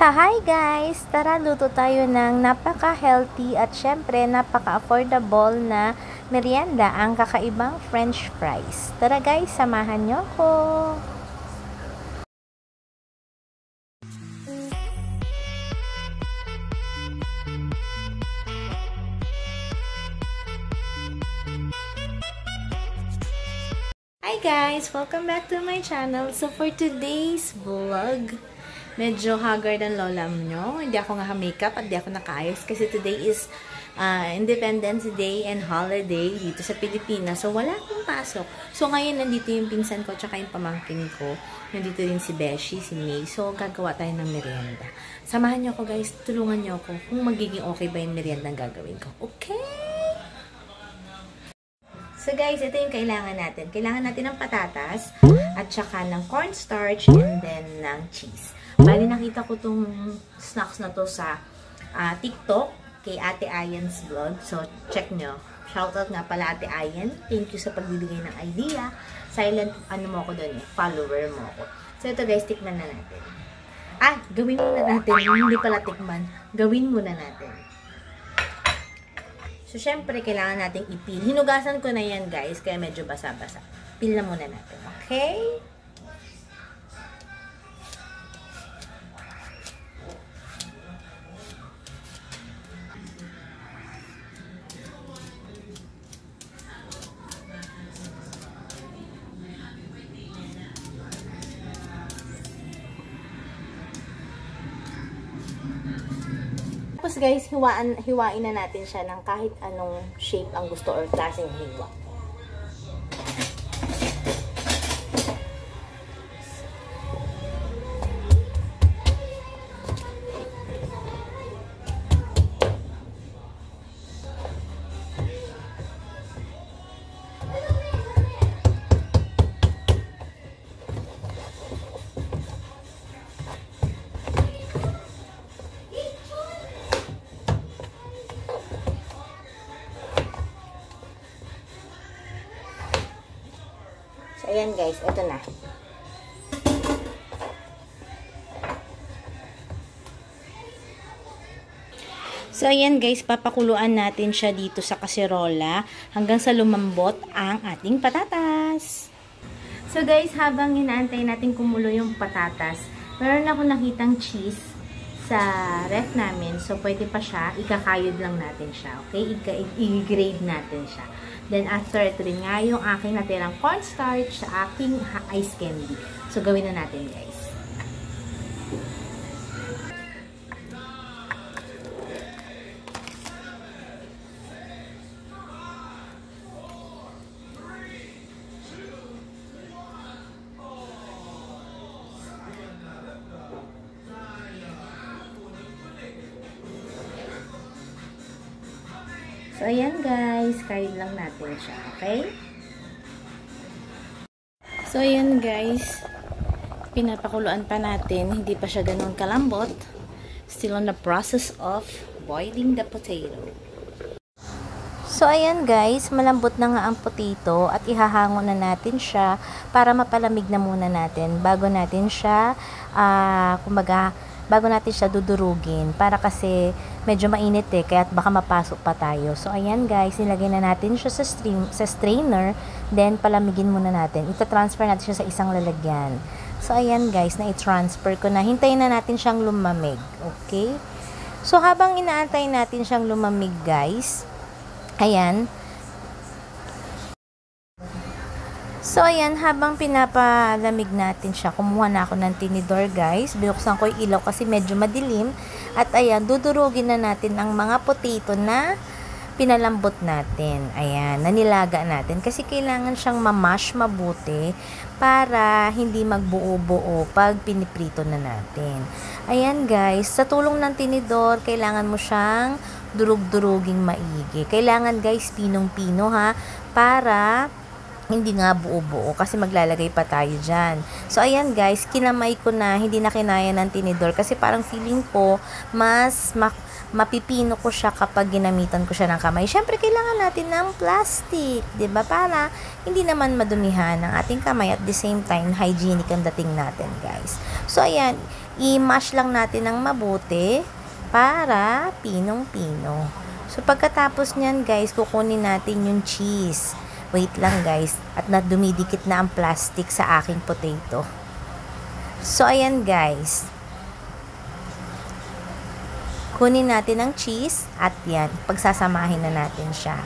Hi guys! Tara luto tayo ng napaka-healthy at syempre napaka-affordable na merienda, ang kakaibang french fries. Tara guys, samahan nyo ko! Hi guys! Welcome back to my channel. So for today's vlog, medyo haggard ang lola nyo. Hindi ako nga makeup at hindi ako nakaayos kasi today is Independence Day and holiday dito sa Pilipinas. So wala akong pasok. So ngayon nandito yung pinsan ko tsaka yung pamangkin ko. Nandito rin si Beshi, si May. So gagawa tayo ng merienda. Samahan nyo ako guys. Tulungan nyo ako kung magiging okay ba yung merienda ang gagawin ko. Okay? So guys, ito yung kailangan natin. Kailangan natin ng patatas at saka ng cornstarch and then ng cheese. Bali, nakita ko tong snacks na to sa TikTok kay Ate Ayen's vlog. So, check nyo. Shoutout nga pala Ate Ayen. Thank you sa pagbibigay ng idea. Silent, mo ako doon follower mo ako. So, ito guys, tikman na natin. Gawin muna natin. Hindi pala tikman. Gawin muna natin. So, syempre, kailangan nating ipil. Hinugasan ko na yan, guys, kaya medyo basa-basa. Pil na muna natin, okay? Tapos guys, hiwain na natin siya ng kahit anong shape ang gusto or klaseng hiwa. So, ayan guys, ito na. So, ayan guys, papakuluan natin siya dito sa kaserola hanggang sa lumambot ang ating patatas. So guys, habang inaantay natin kumulo yung patatas, meron ako nakitang cheese sa ref namin. So, pwede pa siya, ikakayod lang natin siya. Okay? I-grade natin siya. Then, after ito rin nga yung aking natirang cornstarch sa aking ice candy. So, gawin na natin, guys. So, ayan guys, kahit lang natin siya, okay? So, ayan guys, pinapakuluan pa natin, hindi pa siya ganun kalambot. Still on the process of boiling the potato. So, ayan guys, malambot na nga ang potato at ihahango na natin siya para mapalamig na muna natin bago natin siya, bago natin siya dudurugin para kasi medyo mainit kaya baka mapasok pa tayo. So, ayan guys, nilagay na natin siya sa strainer, then palamigin muna natin. Ita-transfer natin siya sa isang lalagyan. So, ayan guys, na i-transfer ko na. Hintayin na natin siyang lumamig. Okay? So, habang inaantay natin siyang lumamig guys, ayan. So, ayan, habang pinapalamig natin siya, kumuha na ako ng tinidor, guys. Binuksan ko yung ilaw kasi medyo madilim. At, ayan, dudurugin na natin ang mga potato na pinalambot natin. Ayan, nanilaga natin. Kasi kailangan siyang mamash mabuti para hindi magbuo-buo pag piniprito na natin. Ayan, guys, sa tulong ng tinidor, kailangan mo siyang durug-duruging maigi. Kailangan, guys, pinong-pino, ha, para hindi nga buo-buo kasi maglalagay pa tayo dyan. So, ayan guys, kinamay ko na, hindi na kinaya ng tinidor kasi parang feeling ko mas mapipino ko siya kapag ginamitan ko siya ng kamay. Syempre, kailangan natin ng plastic, 'di ba? Para hindi naman madumihan ang ating kamay at the same time, hygienic ang dating natin, guys. So, ayan, i-mash lang natin ng mabuti para pinong-pino. So, pagkatapos niyan, guys, kukunin natin yung cheese. Wait lang, guys. At dumidikit na ang plastic sa aking potato. So, ayan, guys. Kunin natin ang cheese at yan, pagsasamahin na natin siya.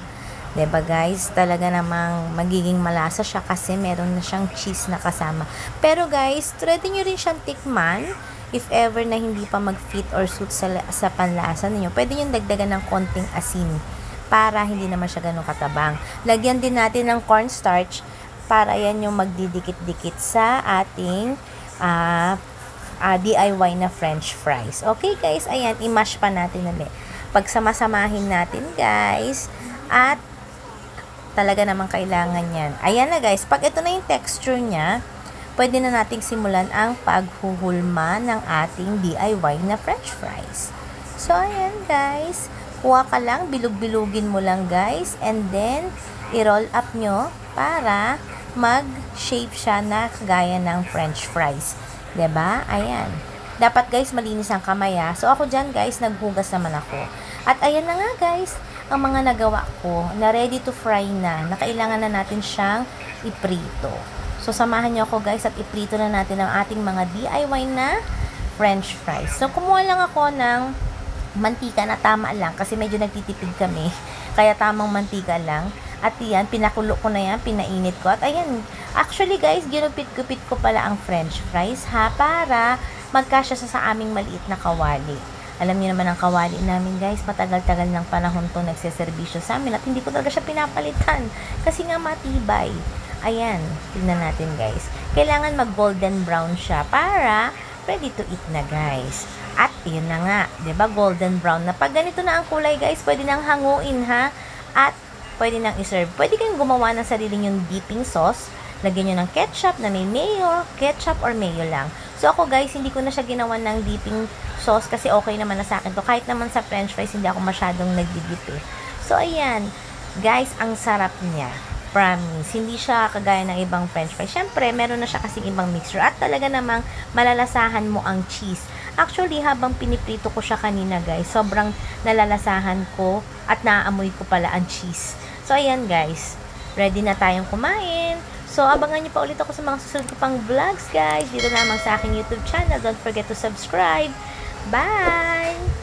'Di ba guys? Talaga namang magiging malasa siya kasi meron na siyang cheese na kasama. Pero guys, try niyo rin siyang tikman. If ever na hindi pa mag-fit or suit sa panlasa niyo, pwede niyo dagdagan ng konting asin para hindi naman siya ganun katabang. Lagyan din natin ng cornstarch para yan yung magdidikit-dikit sa ating DIY na french fries. Okay guys, ayan, i-mash pa natin ulit. Pagsamasamahin natin guys, at talaga namang kailangan yan. Ayan na guys, pag ito na yung texture niya, pwede na nating simulan ang paghuhulma ng ating DIY na french fries. So ayan guys, kuha ka lang, bilog-bilugin mo lang guys, and then i-roll up nyo para mag-shape siya na kagaya ng french fries. 'Di ba? Ayan. Dapat guys, malinis ang kamay ha. So ako dyan guys, naghugas naman ako. At ayan na nga guys, ang mga nagawa ko na ready to fry na kailangan na natin siyang iprito. So samahan nyo ako guys at iprito na natin ang ating mga DIY na french fries. So kumuha lang ako ng mantika na tama lang kasi medyo nagtitipid kami. Kaya tamang mantika lang. At yan, pinakulo ko na yan, pinainit ko. At ayan, actually guys, ginupit-gupit ko pala ang french fries ha, para magkasya sa aming maliit na kawali. Alam niyo naman ang kawali namin guys, matagal-tagal ng panahon to nagseserbisyo sa amin at hindi ko talaga siya pinapalitan kasi nga matibay. Ayan, tingnan natin guys. Kailangan mag golden brown siya para ready to eat na guys. At yun na nga, 'di ba, golden brown na. Pag ganito na ang kulay guys, pwede nang hanguin ha. At pwede nang i-serve. Pwede kayong gumawa ng sarili yung dipping sauce. Lagyan nyo ng ketchup na may mayo, ketchup or mayo lang. So ako guys, hindi ko na siya ginawa ng dipping sauce kasi okay naman na sa akin to. Kahit naman sa french fries, hindi ako masyadong nagdidip eh. So ayan, guys, ang sarap niya. Promise. Hindi siya kagaya ng ibang french fries. Siyempre, meron na siya kasing ibang mixture. At talaga namang malalasahan mo ang cheese. Actually, habang piniprito ko siya kanina guys, sobrang nalalasahan ko at naaamoy ko pala ang cheese. So ayan guys, ready na tayong kumain. So, abangan niyo pa ulit ako sa mga susunod ko pang vlogs, guys. Dito lamang sa aking YouTube channel. Don't forget to subscribe. Bye!